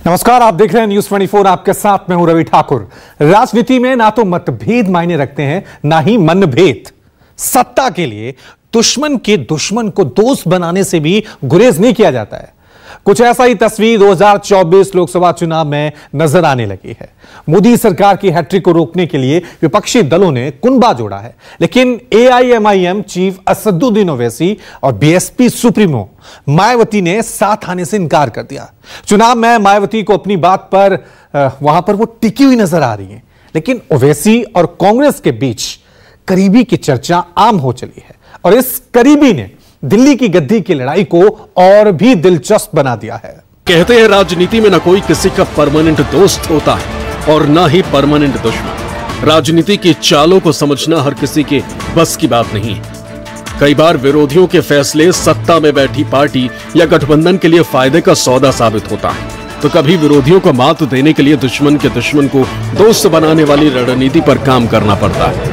नमस्कार, आप देख रहे हैं न्यूज 24। आपके साथ मैं हूं रवि ठाकुर। राजनीति में ना तो मतभेद मायने रखते हैं, ना ही मनभेद। सत्ता के लिए दुश्मन के दुश्मन को दोस्त बनाने से भी गुरेज नहीं किया जाता है। कुछ ऐसा ही तस्वीर 2024 लोकसभा चुनाव में नजर आने लगी है। मोदी सरकार की हैट्रिक को रोकने के लिए विपक्षी दलों ने कुनबा जोड़ा है, लेकिन एआईएमआईएम चीफ असदुद्दीन ओवैसी और बीएसपी सुप्रीमो मायावती ने साथ आने से इनकार कर दिया। चुनाव में मायावती को अपनी बात पर वहां पर वो टिकी हुई नजर आ रही है, लेकिन ओवैसी और कांग्रेस के बीच करीबी की चर्चा आम हो चली है और इस करीबी ने दिल्ली की गद्दी की लड़ाई को और भी दिलचस्प बना दिया है। कहते हैं राजनीति में न कोई किसी का परमानेंट दोस्त होता है और न ही परमानेंट दुश्मन। राजनीति की चालों को समझना हर किसी के बस की बात नहीं है। कई बार विरोधियों के फैसले सत्ता में बैठी पार्टी या गठबंधन के लिए फायदे का सौदा साबित होता है, तो कभी विरोधियों को मात देने के लिए दुश्मन के दुश्मन को दोस्त बनाने वाली रणनीति पर काम करना पड़ता है।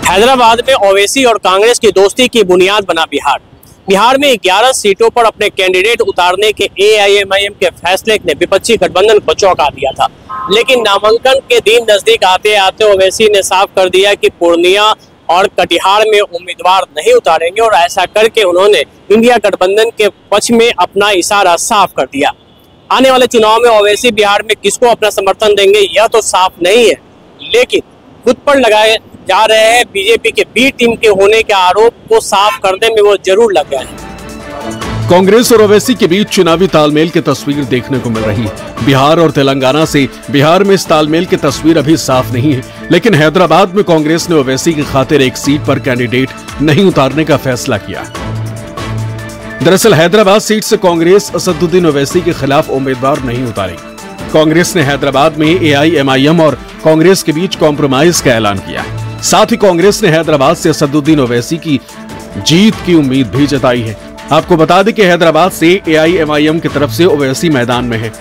हैदराबाद में ओवैसी और कांग्रेस की दोस्ती की बुनियाद बना बिहार में 11 सीटों पर अपने कैंडिडेट उतारने के एआईएमआईएम के फैसले ने विपक्षी गठबंधन को चौंका दिया था, लेकिन नामांकन के दिन नजदीक आते आते ओवैसी ने साफ कर दिया कि पूर्णिया और कटिहार में उम्मीदवार नहीं उतारेंगे और ऐसा करके उन्होंने इंडिया गठबंधन के पक्ष में अपना इशारा साफ कर दिया। आने वाले चुनाव में ओवैसी बिहार में किसको अपना समर्थन देंगे यह तो साफ नहीं है, लेकिन खुद पर लगाए जा रहे हैं बीजेपी के बी टीम के होने के आरोप को साफ करने में वो जरूर लग गए हैं। कांग्रेस और ओवैसी के बीच चुनावी तालमेल की तस्वीर देखने को मिल रही है। बिहार और तेलंगाना से बिहार में इस तालमेल की तस्वीर अभी साफ नहीं है, लेकिन हैदराबाद में कांग्रेस ने ओवैसी की खातिर एक सीट पर कैंडिडेट नहीं उतारने का फैसला किया। दरअसल हैदराबाद सीट से कांग्रेस असदुद्दीन ओवैसी के खिलाफ उम्मीदवार नहीं उतारेगी। कांग्रेस ने हैदराबाद में एआईएमआईएम और कांग्रेस के बीच कॉम्प्रोमाइज का ऐलान किया है। साथ ही कांग्रेस ने हैदराबाद से असदुद्दीन ओवैसी की जीत की उम्मीद भी जताई है। आपको बता दें कि हैदराबाद से एआईएमआईएम की तरफ से ओवैसी मैदान में है,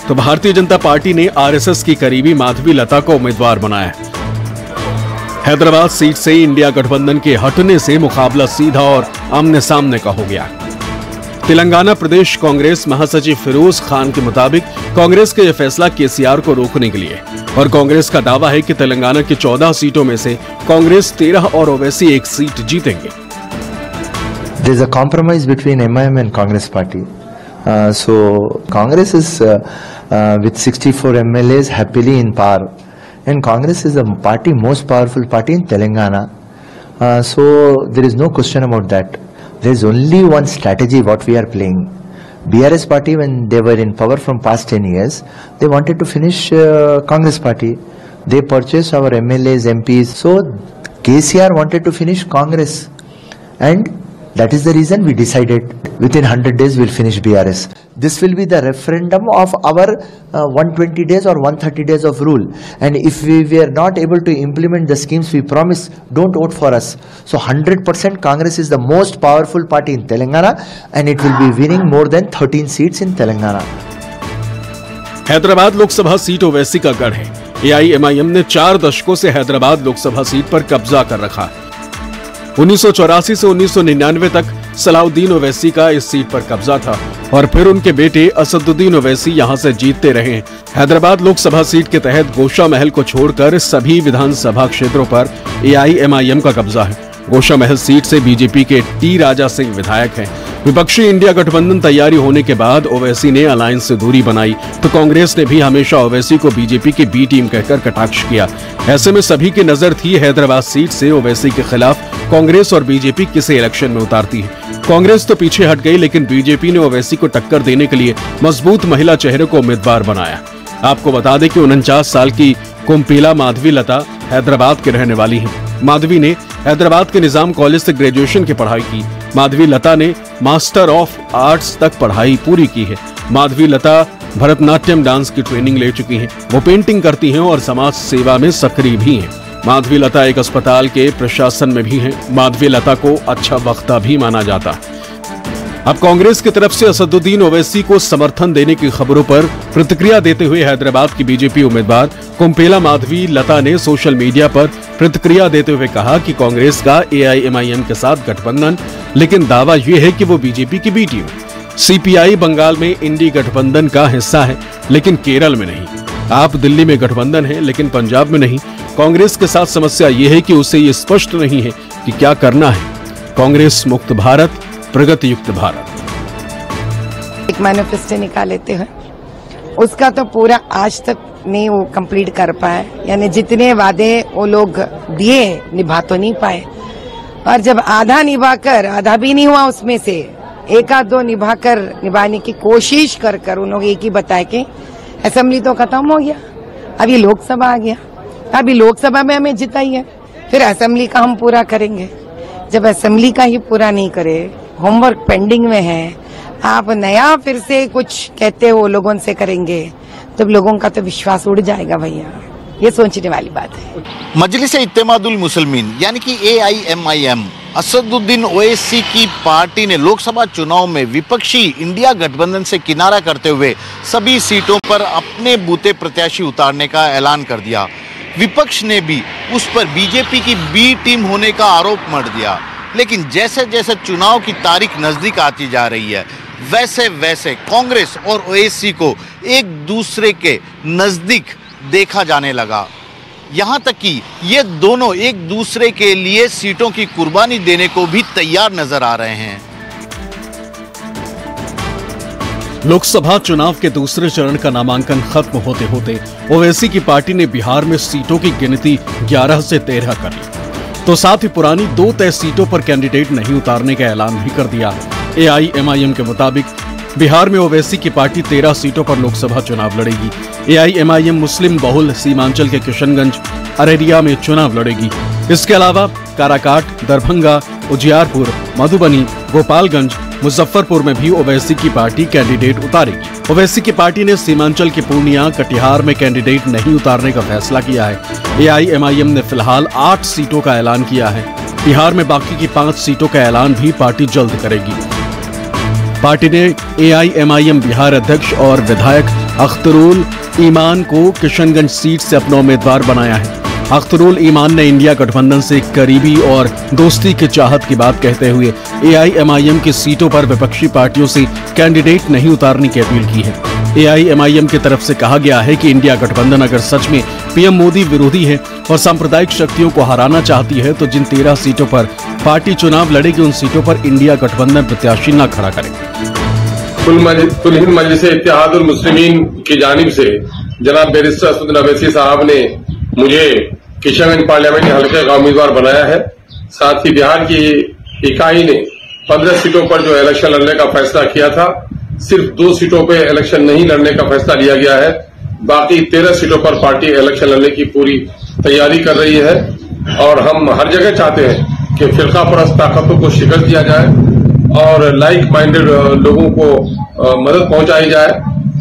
तो भारतीय जनता पार्टी ने आरएसएस की करीबी माधवी लता को उम्मीदवार बनाया है। हैदराबाद सीट से इंडिया गठबंधन के हटने से मुकाबला सीधा और आमने सामने का हो गया। तेलंगाना प्रदेश कांग्रेस महासचिव फिरोज खान के मुताबिक कांग्रेस का यह फैसला केसीआर को रोकने के लिए और कांग्रेस का दावा है कि तेलंगाना की 14 सीटों में से कांग्रेस 13 और ओवैसी 1 सीट जीतेंगे। There is a compromise between MIM and Congress party. So Congress is with 64 MLAs happily in power, and Congress is the party most powerful party in Telangana. So there is no question about that. There is only one strategy what we are playing. BRS party, when they were in power from past 10 years, they wanted to finish Congress party. They purchased our MLAs, MPs. So KCR wanted to finish Congress, and that is the reason we decided within 100 days we'll finish BRS. This will be the referendum of our 120 days or 130 days of rule. And if we were not able to implement the schemes we promised, don't vote for us. So 100% Congress is the most powerful party in Telangana, and it will be winning more than 13 seats in Telangana. Hyderabad Lok Sabha seat Owaisi का गढ़ है। AIMIM ने 4 दशकों से Hyderabad Lok Sabha seat पर कब्जा कर रखा है। 1984 से 1999 तक सलाउद्दीन ओवैसी का इस सीट पर कब्जा था और फिर उनके बेटे असदुद्दीन ओवैसी यहां से जीतते रहे। हैदराबाद लोकसभा सीट के तहत गोशा महल को छोड़कर सभी विधानसभा क्षेत्रों पर एआईएमआईएम का कब्जा है। गोशा महल सीट से बीजेपी के टी राजा सिंह विधायक हैं। विपक्षी इंडिया गठबंधन तैयारी होने के बाद ओवैसी ने अलायंस से दूरी बनाई, तो कांग्रेस ने भी हमेशा ओवैसी को बीजेपी की बी टीम कहकर कटाक्ष किया। ऐसे में सभी की नजर थी हैदराबाद सीट से ओवैसी के खिलाफ कांग्रेस और बीजेपी किसे इलेक्शन में उतारती है। कांग्रेस तो पीछे हट गई, लेकिन बीजेपी ने ओवैसी को टक्कर देने के लिए मजबूत महिला चेहरे को उम्मीदवार बनाया। आपको बता दें कि 49 साल की कुम्पीला माधवी लता हैदराबाद के रहने वाली है। माधवी ने हैदराबाद के निजाम कॉलेज से ग्रेजुएशन की पढ़ाई की। माधवी लता ने मास्टर ऑफ आर्ट्स तक पढ़ाई पूरी की है। माधवी लता भरतनाट्यम डांस की ट्रेनिंग ले चुकी हैं। वो पेंटिंग करती हैं और समाज सेवा में सक्रिय भी हैं। माधवी लता एक अस्पताल के प्रशासन में भी हैं। माधवी लता को अच्छा वक्ता भी माना जाता है। अब कांग्रेस की तरफ से असदुद्दीन ओवैसी को समर्थन देने की खबरों पर प्रतिक्रिया देते हुए हैदराबाद की बीजेपी उम्मीदवार कुम्पेला माधवी लता ने सोशल मीडिया पर प्रतिक्रिया देते हुए कहा कि कांग्रेस का एआईएमआईएम के साथ गठबंधन, लेकिन दावा यह है कि वो बीजेपी की बी टीम है। सीपीआई बंगाल में इंडी गठबंधन का हिस्सा है, लेकिन केरल में नहीं। आप दिल्ली में गठबंधन है, लेकिन पंजाब में नहीं। कांग्रेस के साथ समस्या यह है कि उसे ये स्पष्ट नहीं है कि क्या करना है। कांग्रेस मुक्त भारत, प्रगति युक्त भारत। एक मैनिफेस्टो निकाल लेते हैं, उसका तो पूरा आज तक नहीं वो कंप्लीट कर पाए, यानी जितने वादे वो लोग दिए निभा तो नहीं पाए। और जब आधा निभाकर, आधा भी नहीं हुआ उसमें से, एक आध दो निभाने की कोशिश कर उन लोग एक ही बताए कि असेंबली तो खत्म हो गया, अभी लोकसभा आ गया, अभी लोकसभा में हमें जिताई है, फिर असेंबली का हम पूरा करेंगे। जब असेंबली का ही पूरा नहीं करे, होमवर्क पेंडिंग में है, आप नया फिर से कुछ कहते हो लोगों से करेंगे, तब लोगों का तो विश्वास उड़ जाएगा भैया। ये सोचने वाली बात है। मजलिस इत्तेमादुल मुसलमीन यानी कि AIMIM असदुद्दीन ओवैसी की पार्टी ने लोकसभा चुनाव में विपक्षी इंडिया गठबंधन से किनारा करते हुए सभी सीटों पर अपने बूते प्रत्याशी उतारने का ऐलान कर दिया। विपक्ष ने भी उस पर बीजेपी की बी टीम होने का आरोप मढ़ दिया। लेकिन जैसे जैसे चुनाव की तारीख नजदीक आती जा रही है, वैसे वैसे कांग्रेस और ओवैसी को एक दूसरे के नजदीक देखा जाने लगा। यहां तक कि ये दोनों एक दूसरे के लिए सीटों की कुर्बानी देने को भी तैयार नजर आ रहे हैं। लोकसभा चुनाव के दूसरे चरण का नामांकन खत्म होते होते ओवैसी की पार्टी ने बिहार में सीटों की गिनती 11 से 13 कर ली, तो साथ ही पुरानी 2 तय सीटों पर कैंडिडेट नहीं उतारने का ऐलान भी कर दिया। AIMIM के मुताबिक बिहार में ओवैसी की पार्टी 13 सीटों पर लोकसभा चुनाव लड़ेगी। AIMIM मुस्लिम बहुल सीमांचल के किशनगंज, अररिया में चुनाव लड़ेगी। इसके अलावा काराकाट, दरभंगा, उजियारपुर, मधुबनी, गोपालगंज, मुजफ्फरपुर में भी ओवैसी की पार्टी कैंडिडेट उतारेगी। ओवैसी की पार्टी ने सीमांचल के पूर्णिया, कटिहार में कैंडिडेट नहीं उतारने का फैसला किया है। AIMIM ने फिलहाल 8 सीटों का ऐलान किया है। बिहार में बाकी की 5 सीटों का ऐलान भी पार्टी जल्द करेगी। पार्टी ने AIMIM बिहार अध्यक्ष और विधायक अख्तरुल ईमान को किशनगंज सीट से अपना उम्मीदवार बनाया है। अख्तरुल ईमान ने इंडिया गठबंधन से करीबी और दोस्ती की चाहत की बात कहते हुए AIMIM की सीटों पर विपक्षी पार्टियों से कैंडिडेट नहीं उतारने की अपील की है। AIMIM की तरफ से कहा गया है कि इंडिया गठबंधन अगर सच में PM मोदी विरोधी है और सांप्रदायिक शक्तियों को हराना चाहती है, तो जिन 13 सीटों पर पार्टी चुनाव लड़ेगी, उन सीटों पर इंडिया गठबंधन प्रत्याशी न खड़ा करे। कुल हिंद मजलिस इत्तेहादुल मुस्लिमीन की जानिब से जनाब बैरिस्टर असदुद्दीन ओवैसी साहब ने मुझे किशनगंज पार्लियामेंट हल्के का उम्मीदवार बनाया है। साथ ही बिहार की इकाई ने 15 सीटों पर जो इलेक्शन लड़ने का फैसला किया था, सिर्फ 2 सीटों पर इलेक्शन नहीं लड़ने का फैसला लिया गया है। बाकी 13 सीटों पर पार्टी इलेक्शन लड़ने की पूरी तैयारी कर रही है और हम हर जगह चाहते हैं कि फिरका परस्त ताकतों को शिकस्त दिया जाए और लाइक माइंडेड लोगों को मदद पहुंचाई जाए,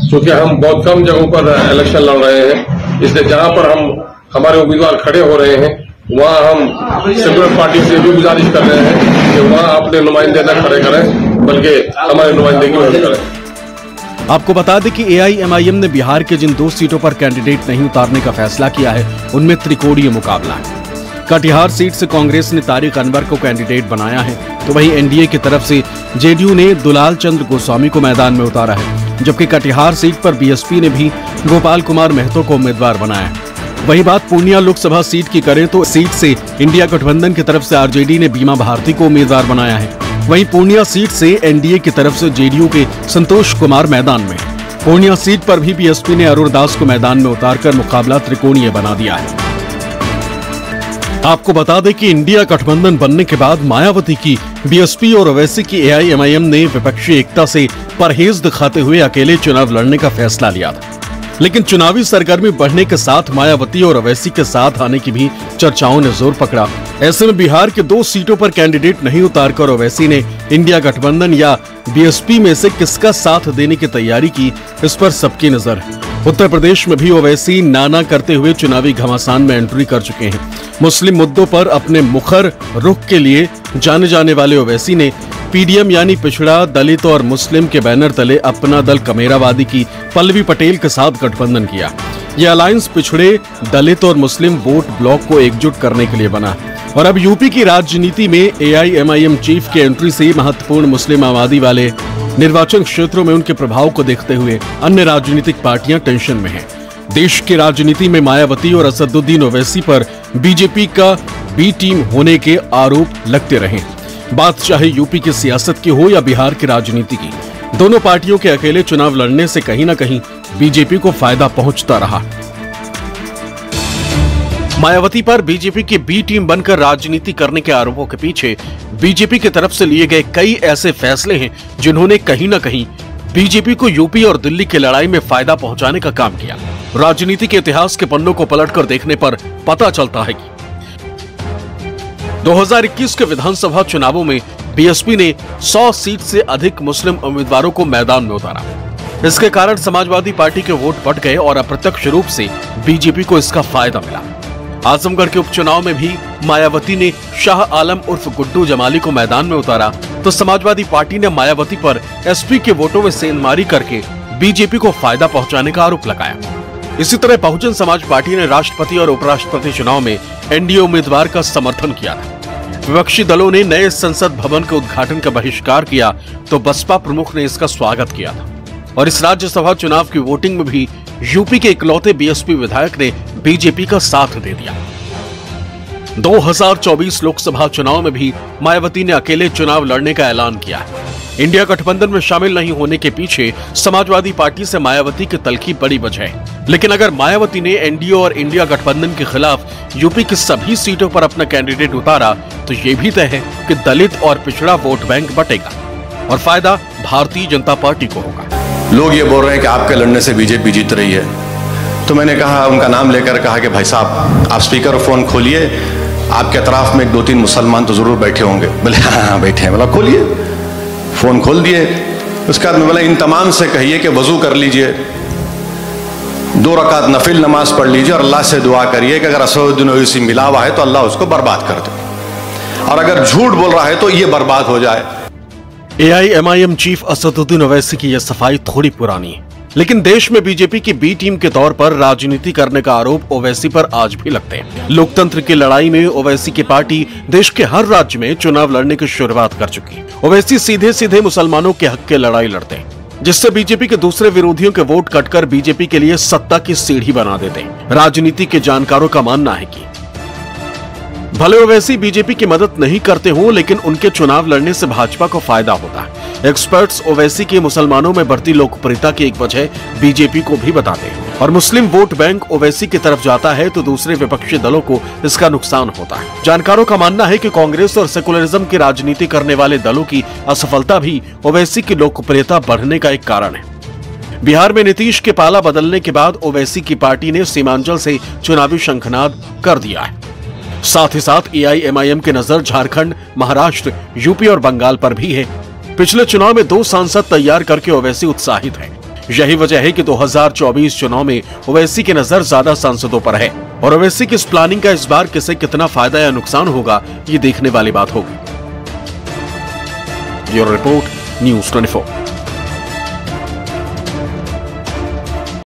क्योंकि हम बहुत कम जगहों पर इलेक्शन लड़ रहे हैं। इसलिए जहां पर हमारे उम्मीदवार खड़े हो रहे हैं, वहां हम सेक्युलर पार्टी से भी गुजारिश कर रहे हैं कि वहां अपने नुमाइंदे न खड़े करें, बल्कि हमारे नुमाइंदे की मदद करें। आपको बता दें कि AIMIM ने बिहार के जिन 2 सीटों पर कैंडिडेट नहीं उतारने का फैसला किया है, उनमें त्रिकोणीय मुकाबला है। कटिहार सीट से कांग्रेस ने तारिक अनवर को कैंडिडेट बनाया है, तो वहीं NDA की तरफ से JDU ने दुलाल चंद्र गोस्वामी को मैदान में उतारा है, जबकि कटिहार सीट पर BSP ने भी गोपाल कुमार महतो को उम्मीदवार बनाया है। वही बात पूर्णिया लोकसभा सीट की करें तो सीट से इंडिया गठबंधन की तरफ से RJD ने बीमा भारती को उम्मीदवार बनाया है। वहीं पूर्णिया सीट से NDA की तरफ से JDU के संतोष कुमार मैदान में। पूर्णिया सीट पर भी BSP ने अरुण दास को मैदान में उतारकर मुकाबला त्रिकोणीय बना दिया है। आपको बता दें कि इंडिया गठबंधन बनने के बाद मायावती की, BSP और ओवैसी की AIMIM ने विपक्षी एकता से परहेज दिखाते हुए अकेले चुनाव लड़ने का फैसला लिया था। लेकिन चुनावी सरगर्मी बढ़ने के साथ मायावती और ओवैसी के साथ आने की भी चर्चाओं ने जोर पकड़ा। ऐसे में बिहार के 2 सीटों पर कैंडिडेट नहीं उतारकर ओवैसी ने इंडिया गठबंधन या BSP में से किसका साथ देने की तैयारी की, इस पर सबकी नजर है। उत्तर प्रदेश में भी ओवैसी नाना करते हुए चुनावी घमासान में एंट्री कर चुके हैं। मुस्लिम मुद्दों पर अपने मुखर रुख के लिए जाने जाने वाले ओवैसी ने PDM यानी पिछड़ा, दलित और मुस्लिम के बैनर तले अपना दल कमेरावादी की पल्लवी पटेल के साथ गठबंधन किया। यह अलायंस पिछड़े, दलित और मुस्लिम वोट ब्लॉक को एकजुट करने के लिए बना और अब यूपी की राजनीति में AIMIM चीफ के एंट्री से महत्वपूर्ण मुस्लिम आबादी वाले निर्वाचन क्षेत्रों में उनके प्रभाव को देखते हुए अन्य राजनीतिक पार्टियां टेंशन में हैं। देश की राजनीति में मायावती और असदुद्दीन ओवैसी पर बीजेपी का बी टीम होने के आरोप लगते रहे। बात चाहे यूपी की सियासत की हो या बिहार की राजनीति की, दोनों पार्टियों के अकेले चुनाव लड़ने से कहीं न कहीं बीजेपी को फायदा पहुंचता रहा। मायावती पर बीजेपी की बी टीम बनकर राजनीति करने के आरोपों के पीछे बीजेपी की तरफ से लिए गए कई ऐसे फैसले हैं जिन्होंने कहीं न कहीं बीजेपी को यूपी और दिल्ली की लड़ाई में फायदा पहुंचाने का काम किया। राजनीति के इतिहास के पन्नों को पलटकर देखने पर पता चलता है कि 2021 के विधानसभा चुनावों में बीएसपी ने 100 सीट से अधिक मुस्लिम उम्मीदवारों को मैदान में उतारा। इसके कारण समाजवादी पार्टी के वोट बढ़ गए और अप्रत्यक्ष रूप से बीजेपी को इसका फायदा मिला। आजमगढ़ के उपचुनाव में भी मायावती ने शाह आलम उर्फ गुड्डू जमाली को मैदान में उतारा तो समाजवादी पार्टी ने मायावती पर एसपी के वोटों में सेंधमारी करके बीजेपी को फायदा पहुंचाने का आरोप लगाया। इसी तरह बहुजन समाज पार्टी ने राष्ट्रपति और उपराष्ट्रपति चुनाव में एनडीए उम्मीदवार का समर्थन किया था। विपक्षी दलों ने नए संसद भवन के उद्घाटन का बहिष्कार किया तो बसपा प्रमुख ने इसका स्वागत किया था। और इस राज्यसभा चुनाव की वोटिंग में भी यूपी के इकलौते बीएसपी विधायक ने बीजेपी का साथ दे दिया। 2024 लोकसभा चुनाव में भी मायावती ने अकेले चुनाव लड़ने का ऐलान किया है। इंडिया गठबंधन में शामिल नहीं होने के पीछे समाजवादी पार्टी से मायावती की तल्खी बड़ी वजह है। लेकिन अगर मायावती ने एनडीए और इंडिया गठबंधन के खिलाफ यूपी की सभी सीटों पर अपना कैंडिडेट उतारा तो ये भी तय है कि दलित और पिछड़ा वोट बैंक बटेगा और फायदा भारतीय जनता पार्टी को होगा। लोग ये बोल रहे हैं कि आपके लड़ने से बीजेपी जीत रही है, तो मैंने कहा, उनका नाम लेकर कहा कि भाई साहब आप स्पीकर और फोन खोलिए, आपके अतराफ में 2-3 मुसलमान तो जरूर बैठे होंगे। बोले हाँ बैठे हैं। बोला खोलिए, फोन खोल दिए। उसके बाद में बोला इन तमाम से कहिए कि वजू कर लीजिए, 2 रकात नफिल नमाज पढ़ लीजिए और अल्लाह से दुआ करिए कि अगर असदुद्दीन ओवैसी मिला हुआ है तो अल्लाह उसको बर्बाद कर दे, और अगर झूठ बोल रहा है तो ये बर्बाद हो जाए। AIMIM चीफ असदुद्दीन ओवैसी की यह सफाई थोड़ी पुरानी है, लेकिन देश में बीजेपी की बी टीम के तौर पर राजनीति करने का आरोप ओवैसी पर आज भी लगते हैं। लोकतंत्र की लड़ाई में ओवैसी की पार्टी देश के हर राज्य में चुनाव लड़ने की शुरुआत कर चुकी है। ओवैसी सीधे सीधे मुसलमानों के हक की लड़ाई लड़ते हैं, जिससे बीजेपी के दूसरे विरोधियों के वोट कटकर बीजेपी के लिए सत्ता की सीढ़ी बना देते हैं। राजनीति के जानकारों का मानना है कि भले ओवैसी बीजेपी की मदद नहीं करते हों, लेकिन उनके चुनाव लड़ने से भाजपा को फायदा होता है। एक्सपर्ट्स ओवैसी की मुसलमानों में बढ़ती लोकप्रियता की एक वजह बीजेपी को भी बताते हैं, और मुस्लिम वोट बैंक ओवैसी की तरफ जाता है तो दूसरे विपक्षी दलों को इसका नुकसान होता है। जानकारों का मानना है कि कांग्रेस और सेकुलरिज्म की राजनीति करने वाले दलों की असफलता भी ओवैसी की लोकप्रियता बढ़ने का एक कारण है। बिहार में नीतीश के पाला बदलने के बाद ओवैसी की पार्टी ने सीमांचल से चुनावी शंखनाद कर दिया है। साथ ही साथ AIMIM की नजर झारखंड, महाराष्ट्र, यूपी और बंगाल पर भी है। पिछले चुनाव में 2 सांसद तैयार करके ओवैसी उत्साहित है। यही वजह है कि 2024 चुनाव में ओवैसी की नजर ज्यादा सांसदों पर है, और ओवैसी की इस प्लानिंग का इस बार किसे कितना फायदा या नुकसान होगा ये देखने वाली बात होगी। Bureau report, News 24।